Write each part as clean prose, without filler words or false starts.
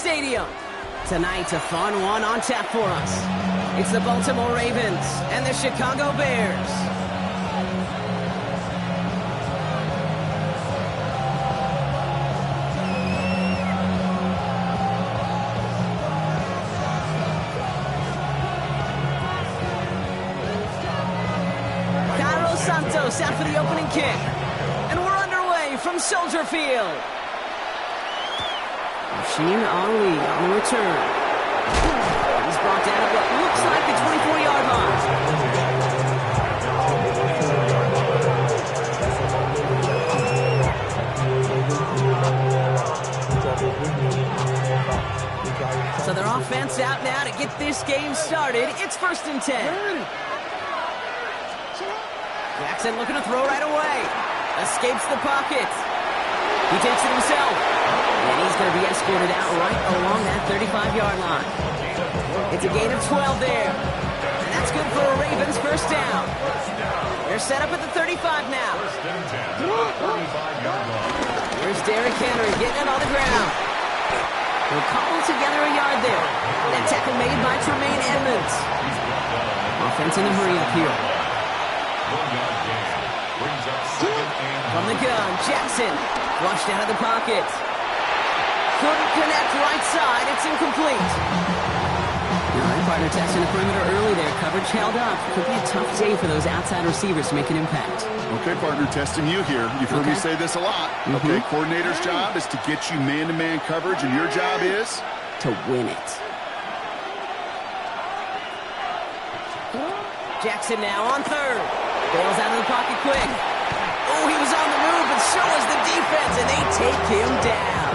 Stadium. Tonight, a fun one on tap for us. It's the Baltimore Ravens and the Chicago Bears. Santos out for the opening kick. And we're underway from Soldier Field. Machine Ali on the return. He's brought down at what looks like the 24-yard line. So their offense out now to get this game started. It's 1st and 10. Jackson looking to throw right away. Escapes the pocket. He takes it himself. And he's going to be escorted out right along that 35-yard line. It's a gain of 12 there. And that's good for a Ravens first down. They're set up at the 35 now. Here's Derrick Henry getting it on the ground. He'll cobble together a yard there. That tackle made by Tremaine Edmonds. Offense in a hurry up here. From the gun, Jackson flushed out of the pocket. Couldn't connect right side. It's incomplete. All right, partner testing the perimeter early there. Coverage held up. Could be a tough day for those outside receivers to make an impact. Okay, partner, testing you here. You've heard me say this a lot. Okay, coordinator's job is to get you man-to-man coverage, and your job is? To win it. Jackson now on third. Bails out of the pocket quick. Oh, he was on the move, but so was the defense, and they take him down.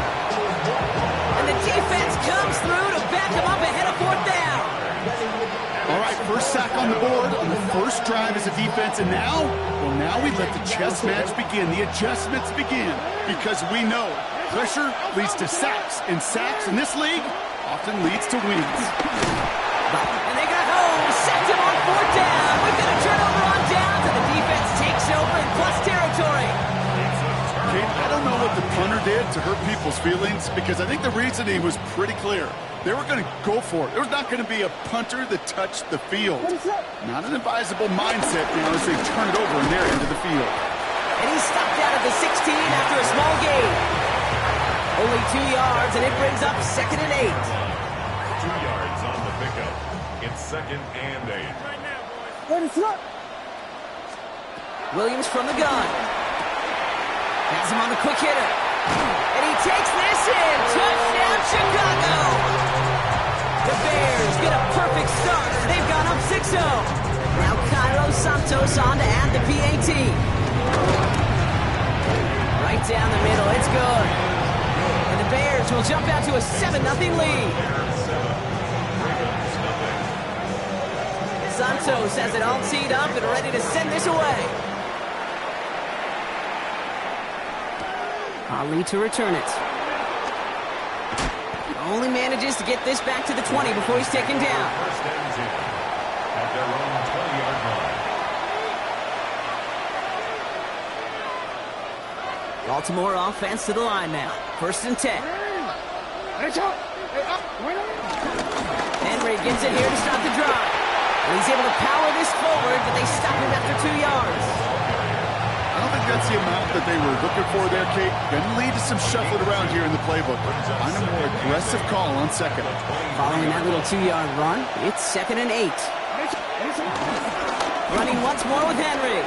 And the defense comes through to back him up ahead of 4th down. All right, first sack on the board on the first drive as a defense, and now? Well, now we let the chess match begin, the adjustments begin, because we know pressure leads to sacks, and sacks in this league often leads to wins. And they got home, sacked him on 4th down. We've got a turnover on downs, and the defense takes over in plus territory. Kate, I don't know what the punter did to hurt people's feelings, because I think the reasoning was pretty clear. They were going to go for it. There was not going to be a punter that touched the field. Not an advisable mindset now as they turn it over in their end of the field. And he's stopped out at the 16 after a small gain. Only 2 yards, and it brings up 2nd and 8. 2 yards on the pickup. It's 2nd and 8. Williams from the gun. Has him on the quick hitter. And he takes this in. Touchdown, Chicago. The Bears get a perfect start. They've gone up 6-0. Now Cairo Santos on to add the PAT. Right down the middle. It's good. And the Bears will jump out to a 7-0 lead. Santos has it all teed up and ready to send this away. Ali to return it. Only manages to get this back to the 20 before he's taken down. First and 10 at their own 20-yard line. Baltimore offense to the line now. 1st and 10. Henry gets it here to stop the drive. And he's able to power this forward, but they stop him after 2 yards. I don't think that's the amount that they were looking for there, Kate. Going to lead to some shuffling around here in the playbook. Find a more aggressive call on 2nd. Following that little 2-yard run, it's 2nd and 8. Running once more with Henry.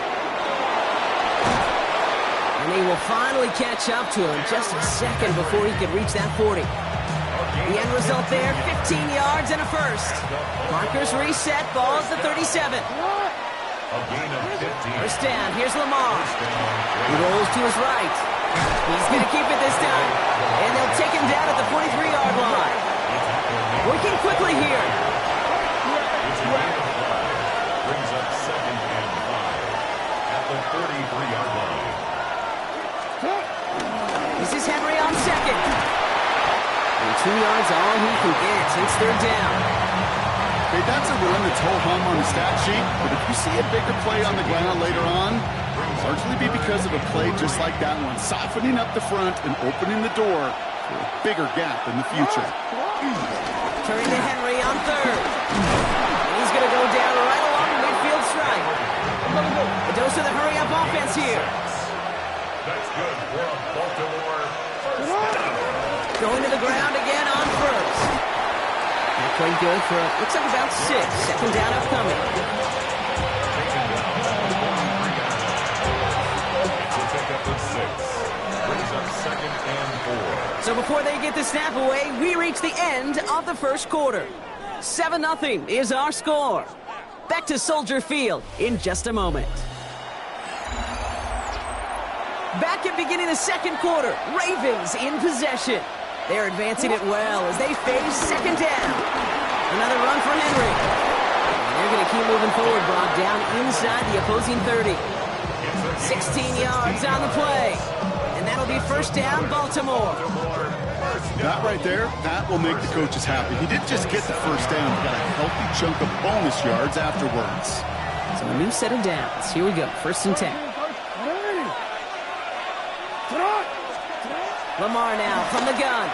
And he will finally catch up to him just a second before he could reach that 40. The end result there, 15 yards and a first. Markers reset, ball is the 37. First down, here's Lamar. He rolls to his right. He's going to keep it this time. And they'll take him down at the 43-yard line. Working quickly here. Brings up 2nd and 5 at the 33-yard line. This is Henry on 2nd. And 2 yards all he can get. It's 3rd down. Okay, that's a run that's ho-hum on the stat sheet, but if you see a bigger play on the ground later on, it'll largely be because of a play just like that one, softening up the front and opening the door for a bigger gap in the future. Turning to Henry on third. And he's going to go down right along the midfield stripe. A dose of the hurry-up offense here. That's good for a Baltimore first down. Going to the ground again on first. Not quite good for, looks like about 6. Second down upcoming. Taken down on the 1-3 yard line. He'll pick up the 6. Brings up 2nd and 4. So before they get the snap away, we reach the end of the first quarter. 7-0 is our score. Back to Soldier Field in just a moment. Back at beginning the second quarter, Ravens in possession. They're advancing it well as they face second down. Another run for Henry. And they're going to keep moving forward, Brock, down inside the opposing 30. 16 yards on the play. And that'll be first down, Baltimore. That right there, that will make the coaches happy. He didn't just get the first down, he got a healthy chunk of bonus yards afterwards. So a new set of downs. Here we go, 1st and 10. Lamar now from the gun.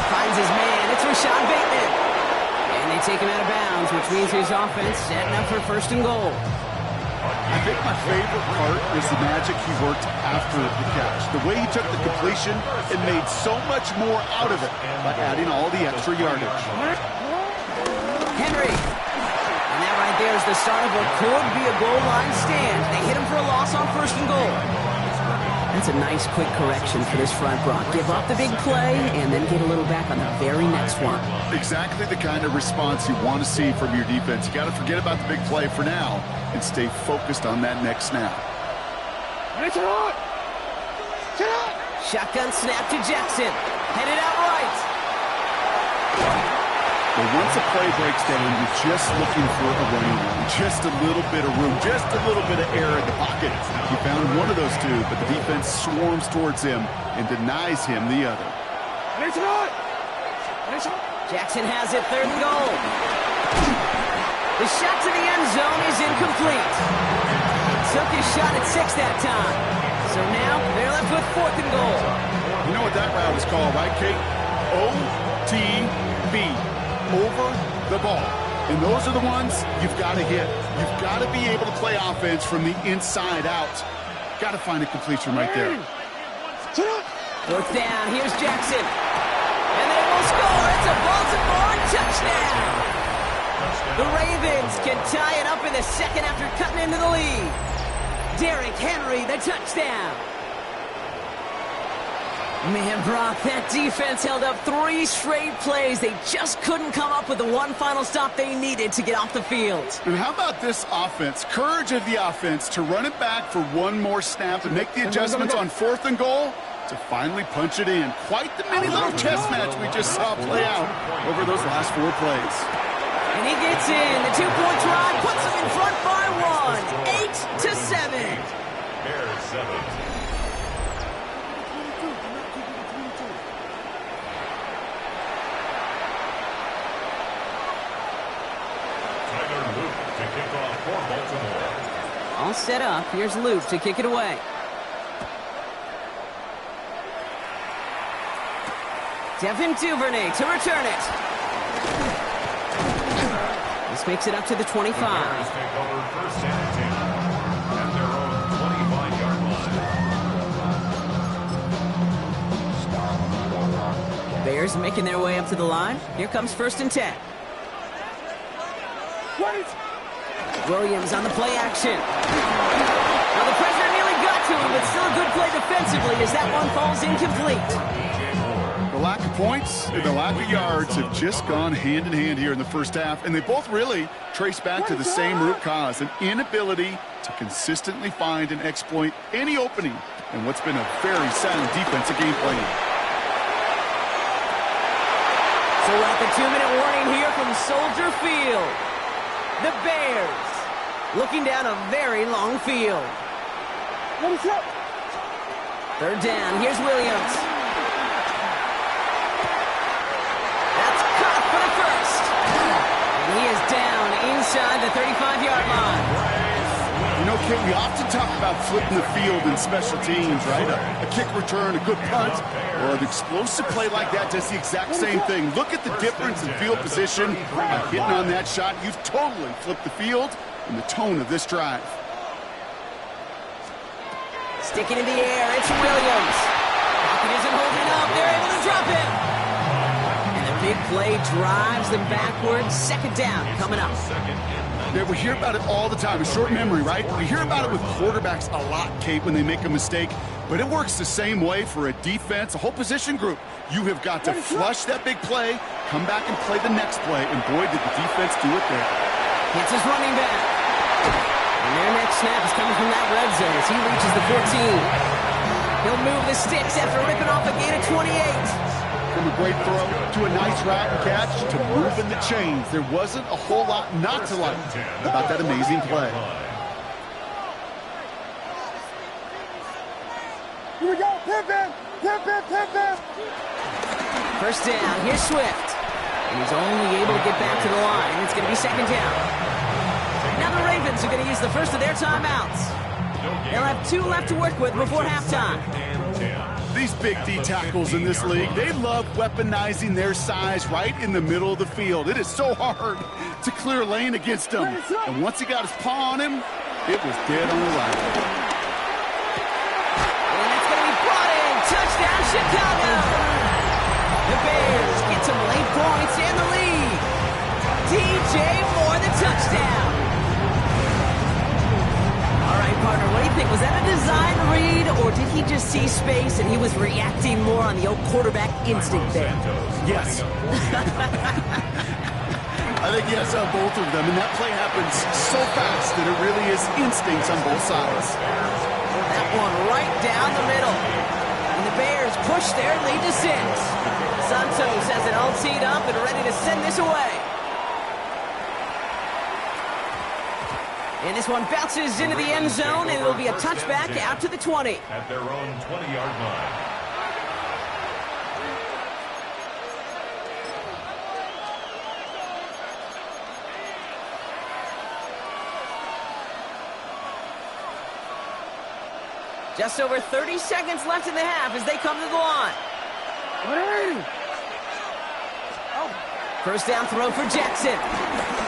Finds his man. It's Rashad Bateman. And they take him out of bounds, which means his offense setting up for 1st and goal. I think my favorite part is the magic he worked after the catch. The way he took the completion and made so much more out of it by adding all the extra yardage. Henry. And that right there is the start of what could be a goal line stand. They hit him for a loss on 1st and goal. That's a nice quick correction for this front, Brock. Give up the big play and then get a little back on the very next one. Exactly the kind of response you want to see from your defense. You got to forget about the big play for now and stay focused on that next snap. Shotgun snap to Jackson. Headed out right. But once a play breaks down, you're just looking for a running room. Just a little bit of room, just a little bit of air in the pocket. He found one of those two, but the defense swarms towards him and denies him the other. Jackson has it, 3rd and goal. The shot to the end zone is incomplete. Took his shot at 6 that time. So now they're left with 4th and goal. You know what that route is called, right, Kate? OTB. Over the ball. And those are the ones you've got to hit. You've got to be able to play offense from the inside out. Got to find a completion right there. 4th down, here's Jackson. And they will score. It's a Baltimore touchdown. The Ravens can tie it up in the second after cutting into the lead. Derrick Henry, the touchdown. Man, Brock, that defense held up 3 straight plays. They just couldn't come up with the one final stop they needed to get off the field. And how about this offense? Courage of the offense to run it back for one more snap and make the adjustments on 4th and goal to finally punch it in. Quite the mini little chess match we just saw play out over those last 4 plays. And he gets in. The 2-point try puts them in front by 1. 8-7. Bears 7. All set up. Here's Luke to kick it away. Devin Duvernay to return it. This makes it up to the 25. The Bears take over 1st and 10 at their own 25-yard line. Bears making their way up to the line. Here comes 1st and 10. Williams on the play action. Well, the pressure nearly got to him, but still a good play defensively as that one falls incomplete. The lack of points and the lack of yards have just gone hand in hand here in the first half, and they both really trace back to the same root cause, an inability to consistently find and exploit any opening in what's been a very sound defensive game plan. So we're at the 2-minute warning here from Soldier Field. The Bears looking down a very long field. 3rd down. Here's Williams. That's caught for the 1st. And he is down inside the 35-yard line. You know, Kate, we often talk about flipping the field in special teams, right? A kick return, a good punt, or an explosive play like that does the exact same thing. Look at the difference in field position by hitting on that shot. You've totally flipped the field and the tone of this drive. Sticking in the air, it's Williams. Pocket isn't holding up. They're able to drop him. And the big play drives them backwards. Second down coming up. Yeah, we hear about it all the time. A short memory, right? We hear about it with quarterbacks a lot, Kate, when they make a mistake. But it works the same way for a defense, a whole position group. You have got to flush that big play, come back and play the next play. And boy, did the defense do it there. Hits his running back. And their next snap is coming from that red zone as he reaches the 14. He'll move the sticks after ripping off a gain of 28. From a great throw to a nice route and catch to moving the chains. There wasn't a whole lot not to like about that amazing play. Here we go, pivot, pivot, pivot. First down, here's Swift. And he's only able to get back to the line. It's going to be second down. Now the Ravens are going to use the first of their timeouts. They'll have 2 left to work with before halftime. These big D tackles in this league, they love weaponizing their size right in the middle of the field. It is so hard to clear a lane against him. And once he got his paw on him, it was dead on arrival. And it's going to be brought in. Touchdown, Chicago. The Bears get some late points and the lead. DJ Moore, the touchdown. All right, partner, what do you think? Was that a design read, or did he just see space and he was reacting more on the old quarterback instinct there? Yes. I think yes on both of them, and that play happens so fast that it really is instincts on both sides. That one right down the middle. And the Bears push their lead to 6. Santos has it all teed up and ready to send this away. And this one bounces into the end zone, and it'll be a touchback out to the 20. At their own 20-yard line. Just over 30 seconds left in the half as they come to the line. First down throw for Jackson.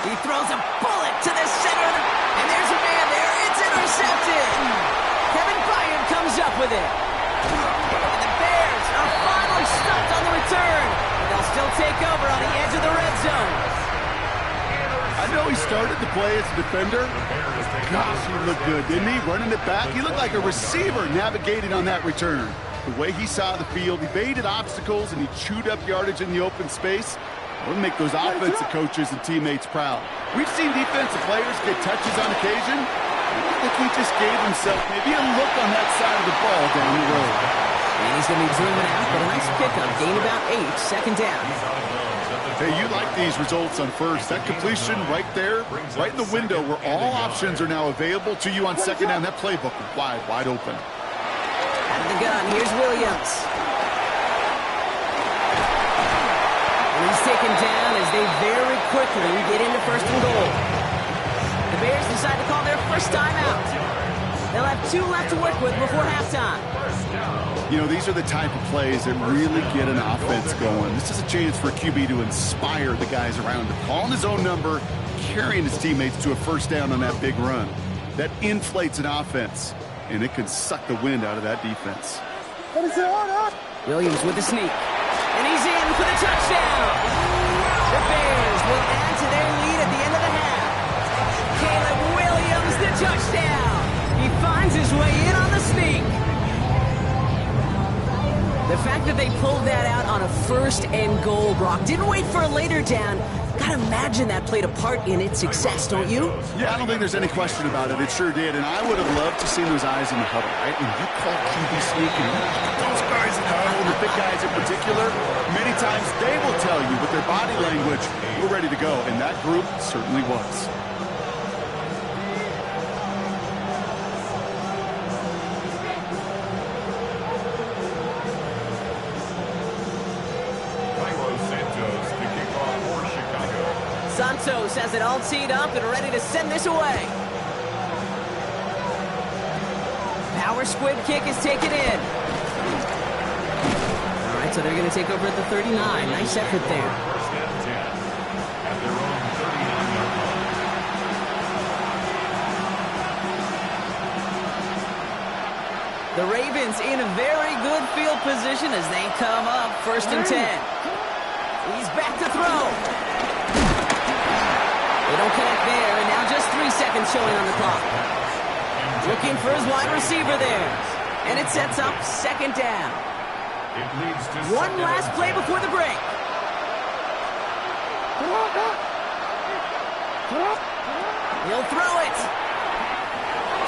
He throws a bullet to the center, and there's a man there. It's intercepted. Kevin Byard comes up with it. And the Bears are finally stopped on the return. They'll still take over on the edge of the red zone. I know he started the play as a defender. Gosh, he looked good, didn't he? Running it back. He looked like a receiver navigating on that return. The way he saw the field, he baited obstacles, and he chewed up yardage in the open space. We'll make those offensive coaches and teammates proud. We've seen defensive players get touches on occasion. I think he just gave himself maybe a look on that side of the ball down the road. And he's going to be driven out, but a nice pickup. Gain about 8, second down. Hey, you like these results on first. That completion right there, right in the window where all options are now available to you on second down. That playbook wide open. Out of the gun, here's Williams. And he's taken down as they very quickly get into first and goal. The Bears decide to call their first timeout. They'll have 2 left to work with before halftime. You know, these are the type of plays that really get an offense going. This is a chance for a QB to inspire the guys around him. Calling his own number, carrying his teammates to a first down on that big run. That inflates an offense, and it can suck the wind out of that defense. Williams with the sneak. And he's in for the touchdown. The Bears will add to their lead at the end of the half. Caleb Williams, the touchdown. He finds his way in on the sneak. The fact that they pulled that out on a first and goal, Brock, didn't wait for a later down. Gotta imagine that played a part in its success, don't you? Yeah, I don't think there's any question about it. It sure did, and I would have loved to see those eyes in the huddle, right? When you call QB sneak and those guys in the huddle, the big guys in particular, many times they will tell you with their body language, we're ready to go, and that group certainly was. Santos has it all teed up and ready to send this away. Our squib kick is taken in. All right, so they're going to take over at the 39. Nice effort there. First and 10 at their own 39-yard line. The Ravens in a very good field position as they come up first and 10. He's back to throw. They don't connect there, and now just 3 seconds showing on the clock. Looking for his wide receiver there. And it sets up second down. It leads to One last play before the break. He'll throw it.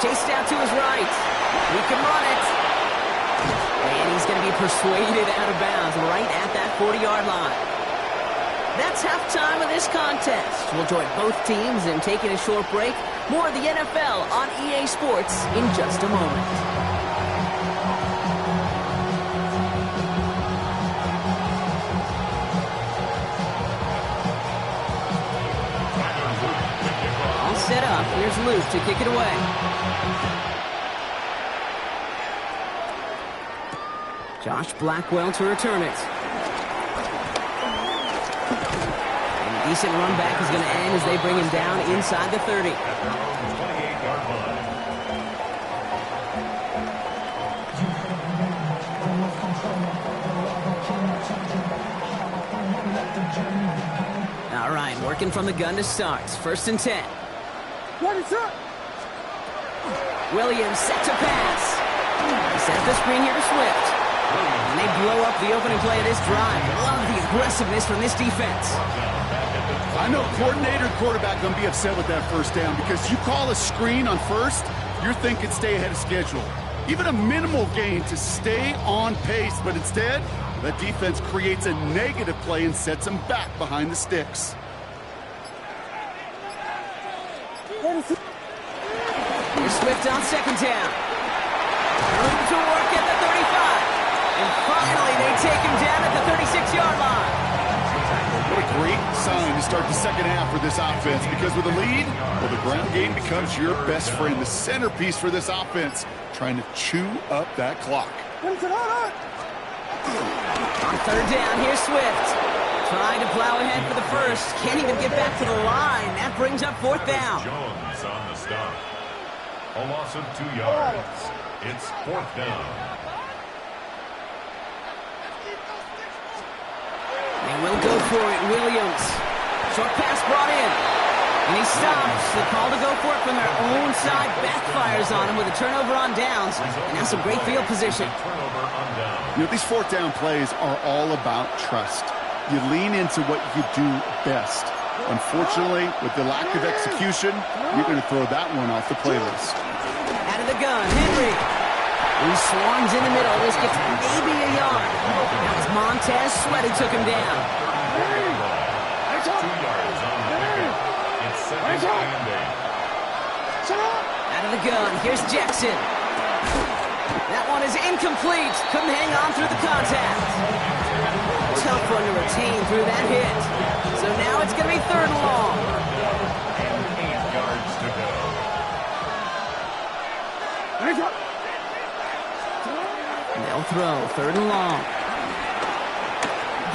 Chased out to his right. He can run it. And he's going to be persuaded out of bounds right at that 40-yard line. That's halftime of this contest. We'll join both teams in taking a short break. More of the NFL on EA Sports in just a moment. All set up. Here's Luke to kick it away. Josh Blackwell to return it. And a decent run back is going to end as they bring him down inside the 30. at their own 28-yard line. All right, working from the gun to start. First and 10. Williams set to pass. He set the screen here to Swift. And they blow up the opening play of this drive. Love the aggressiveness from this defense. I know coordinator and quarterback going to be upset with that first down because you call a screen on first, you're thinking stay ahead of schedule. Even a minimal gain to stay on pace, but instead, that defense creates a negative play and sets them back behind the sticks. Here's Swift on second down. Room to work at the 35. And finally, they take him down at the 36-yard line. What a great sign to start the second half for this offense because with a lead, well, the ground game becomes your best friend, the centerpiece for this offense, trying to chew up that clock. On third down, here's Swift. Trying to plow ahead for the first. Can't even get back to the line. That brings up fourth down. Jones on the stop. A loss of 2 yards. It's fourth down. They will go for it. Williams. Short pass brought in. And he stops. The call to go for it from their own side backfires on him with a turnover on downs. And now some great field position. Turnover on down. You know, these fourth down plays are all about trust. You lean into what you do best. Unfortunately, with the lack of execution, you're going to throw that one off the playlist. Out of the gun, Henry. He swarms in the middle. This gets maybe a yard. That was Montez Sweat who took him down. 2 yards on the pickup. It's second and 8. Out of the gun, here's Jackson. That one is incomplete. Couldn't hang on through the contact. Tough one to retain through that hit. So now it's going to be third and long. And 8 yards to go. They'll throw third and long.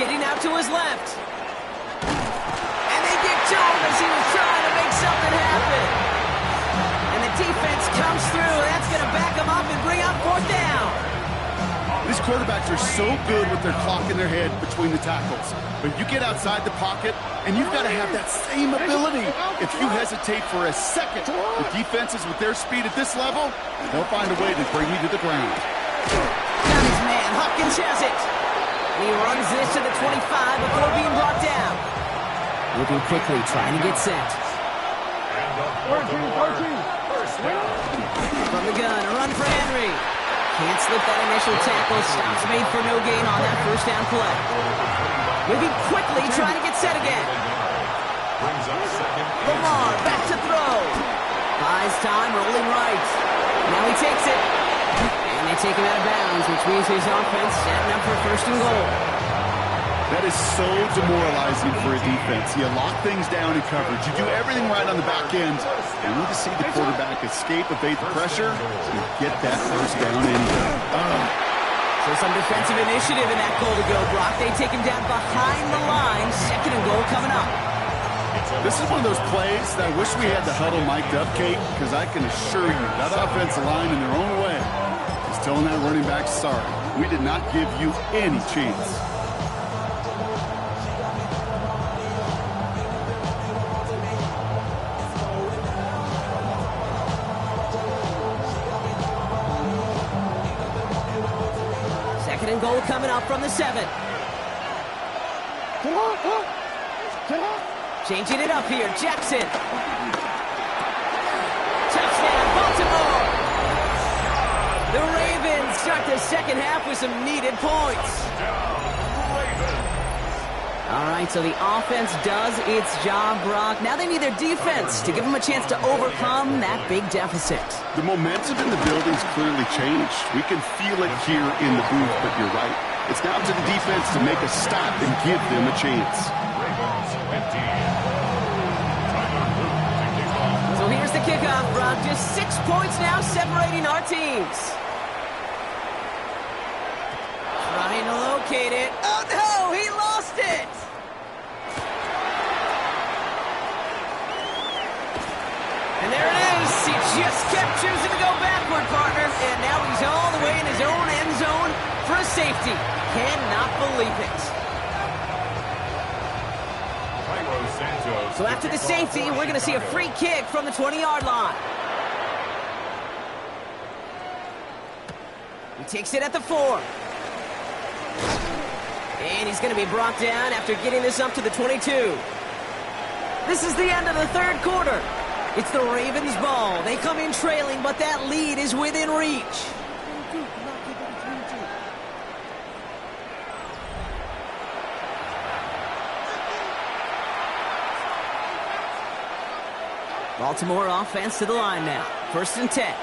Getting out to his left. And they get to him as he was trying to make something happen. And the defense comes through. That's going to back him up and bring up fourth down. These quarterbacks are so good with their clock in their head between the tackles. But you get outside the pocket, and you've got to have that same ability. If you hesitate for a second, the defenses with their speed at this level, they'll find a way to bring you to the ground. Got his man. Hopkins has it. And he runs this to the 25 before being brought down. Moving quickly, trying to get set. From the gun, a run for Henry. Can't slip that initial tackle. Stops made for no gain on that first down play. Moving quickly, trying to get set again. Lamar back to throw. Buys time, rolling right. Now he takes it. And they take him out of bounds, which means his offense setting up for first and goal. That is so demoralizing for a defense. You lock things down in coverage. You do everything right on the back end. You need to see the quarterback escape, evade the pressure, and get that first down anyway. So some defensive initiative in that goal to go. Brock, they take him down behind the line. 2nd and goal coming up. This is one of those plays that I wish we had the huddle mic'd up, Kate, because I can assure you that offensive line in their own way is telling that running back, sorry, we did not give you any chance. Goal coming up from the 7. Changing it up here, Jackson. Touchdown, Baltimore. The Ravens start the second half with some needed points. All right, so the offense does its job, Brock. Now they need their defense to give them a chance to overcome that big deficit. The momentum in the building's clearly changed. We can feel it here in the booth, but you're right. It's now to the defense to make a stop and give them a chance. So here's the kickoff, Brock. Just 6 points now separating our teams. Trying to locate it. Oh, no! He lost it! And there it is. He just kept choosing to go backward, partner. And now he's all the way in his own end zone for a safety. Cannot believe it. So after the safety, we're going to see a free kick from the 20-yard line. He takes it at the 4. And he's going to be brought down after getting this up to the 22. This is the end of the 3rd quarter. It's the Ravens' ball. They come in trailing, but that lead is within reach. Baltimore offense to the line now. 1st and 10.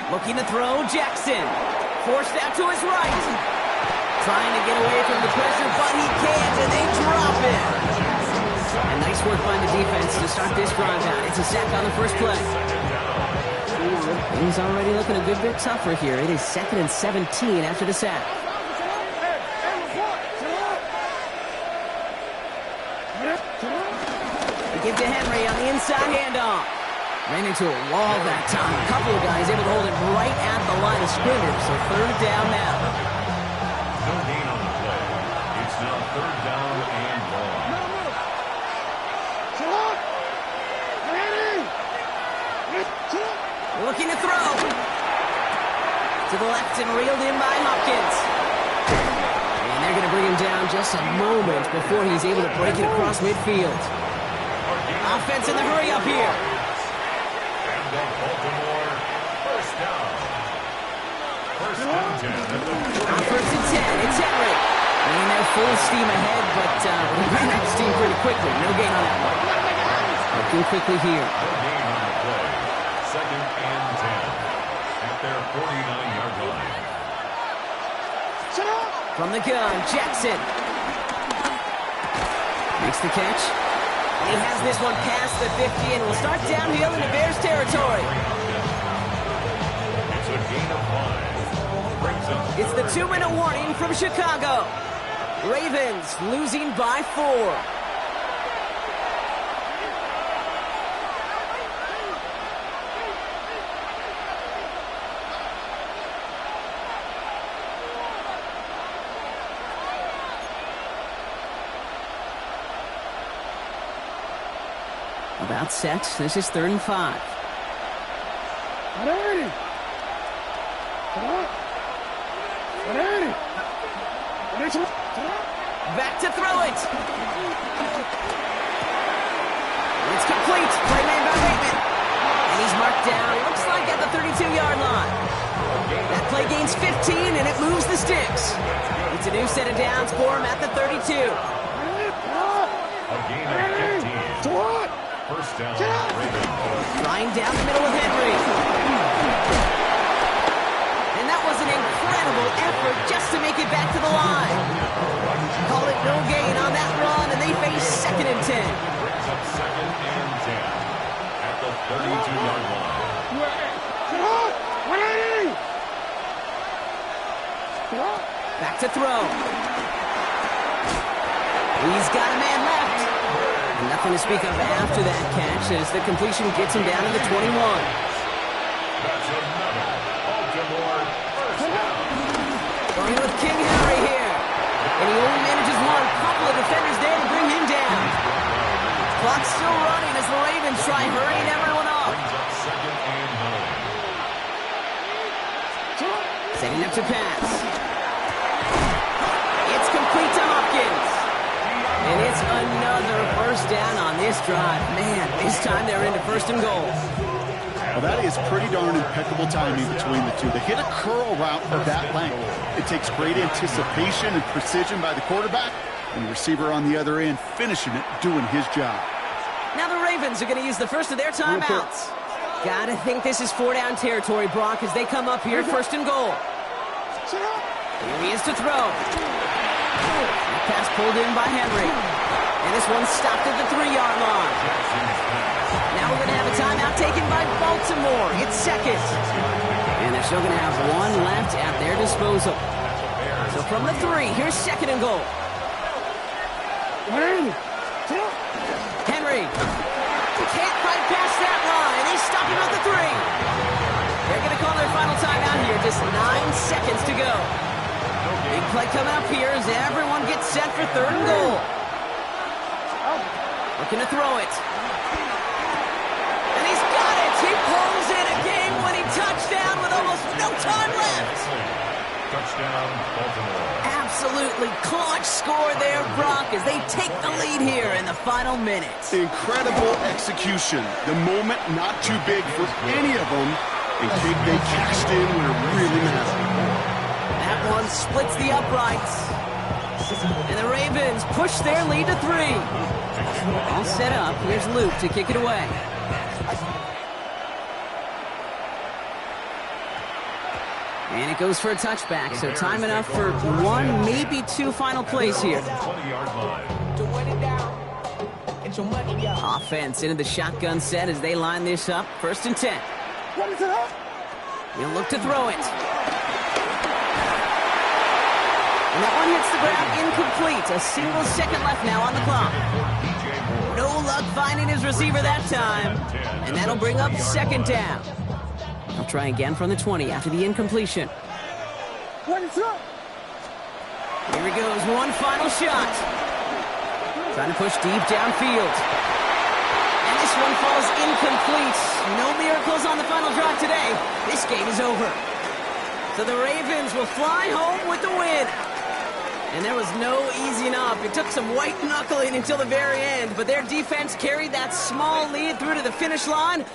Looking to throw, Jackson. Forced out to his right. Trying to get away from the pressure, but he can't, and they drop it. And nice work by the defense to start this drive out. It's a sack on the first play. Things already looking a good bit tougher here. It is 2nd and 17 after the sack. They give to Henry on the inside handoff. Ran into a wall that time. A couple of guys able to hold it right at the line of scrimmage. So 3rd down now. No gain on the play. It's now 3rd down and long. Looking to throw. To the left and reeled in by Hopkins. And they're going to bring him down just a moment before he's able to break it across midfield. Offense in the hurry up here. Baltimore, 1st down. 1st and 10 at the 40. On 1st and 10, it's Henry. And they're full steam ahead, but we ran out of steam pretty quickly. No gain on that one. Looking quickly here. No gain on the play. 2nd and 10 at their 49-yard line. From the gun, Jackson. Makes the catch. He has this one past the 50 and will start downhill into Bears territory. It's a gain of 5. Brings up It's the 2-minute warning from Chicago. Ravens losing by 4. About set. This is 3rd and 5. Back to throw it. It's complete. Play made by Bateman. And he's marked down, looks like at the 32-yard line. That play gains 15, and it moves the sticks. It's a new set of downs for him at the 32. a gain of 15. 1st down, Ravens. Flying down the middle of Henry. And that was an incredible incredible effort just to make it back to the line. Call it no gain on that run, and they face 2nd and 10. Brings up 2nd and 10 at the 32-yard line. Back to throw. He's got a man left. And nothing to speak of after that catch as the completion gets him down to the 21. That's another Baltimore first down. Going with King here. And he only manages one. Couple of defenders there to bring him down. Clock's still running as the Ravens try hurrying everyone up. Brings up 2nd and 9. Setting up to pass. It's complete to Hopkins. And it's another first down on this drive. Man, this time they're into 1st and goal. Well, that is pretty darn impeccable timing between the two. They hit a curl route of that length. It takes great anticipation and precision by the quarterback, and the receiver on the other end finishing it, doing his job. Now the Ravens are going to use the first of their timeouts. Gotta think this is 4-down territory, Brock, as they come up here 1st and goal. Here he is to throw. That pass pulled in by Henry. And this one stopped at the 3-yard line. Now we're going to have a timeout taken by Baltimore. It's 2nd. And they're still going to have one left at their disposal. So from the 3, here's 2nd and goal. Henry can't quite pass that line. They stop him at the 3. They're going to call their final timeout here. Just 9 seconds to go. Big play coming up here as everyone gets set for 3rd and goal. Looking to throw it. And he's got it. He pulls in a game-winning touchdown with almost no time left. Touchdown, Baltimore. Absolutely clutch score there, Brock, as they take the lead here in the final minutes. Incredible execution. The moment not too big for any of them. They cashed in when it really mattered. That one splits the uprights. And the Ravens push their lead to 3. All set up. Here's Luke to kick it away. And it goes for a touchback, so time enough for 1, maybe 2 final plays here. 20-yard line. Offense into the shotgun set as they line this up. 1st and 10. He'll look to throw it. And that one hits the ground incomplete. A single second left now on the clock. No luck finding his receiver that time. And that'll bring up 2nd down. He'll try again from the 20 after the incompletion. Here he goes, one final shot. Trying to push deep downfield. And this one falls incomplete. No miracles on the final drive today. This game is over. So the Ravens will fly home with the win. And there was no easing up. It took some white knuckling until the very end, but their defense carried that small lead through to the finish line.